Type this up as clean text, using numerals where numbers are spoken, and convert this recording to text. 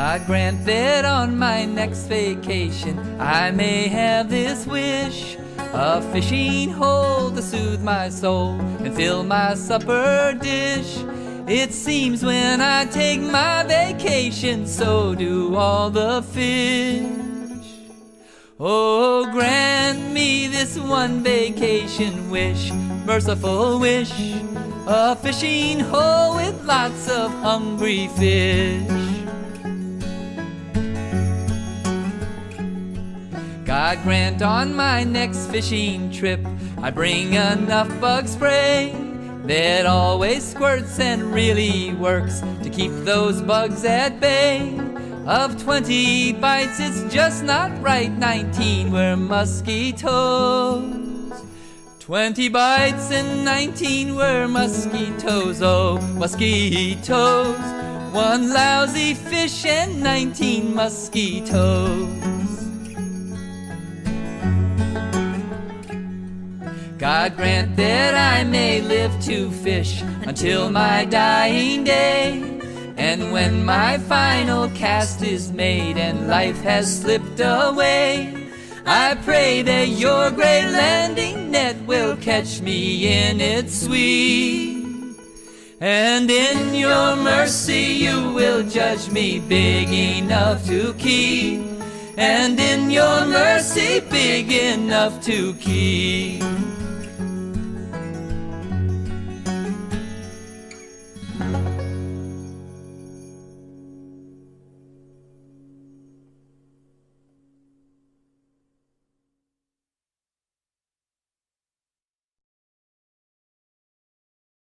God grant that on my next vacation I may have this wish, a fishing hole to soothe my soul and fill my supper dish. It seems when I take my vacation, so do all the fish. Oh, grant me this one vacation wish, merciful wish, a fishing hole with lots of hungry fish. God grant on my next fishing trip I bring enough bug spray that always squirts and really works to keep those bugs at bay. Of 20 bites it's just not right, 19 were mosquitoes. 20 bites and 19 were mosquitoes, oh mosquitoes. One lousy fish and 19 mosquitoes. God grant that I may live to fish until my dying day. And when my final cast is made and life has slipped away, I pray that your great landing net will catch me in its sweep. And in your mercy you will judge me big enough to keep. And in your mercy big enough to keep.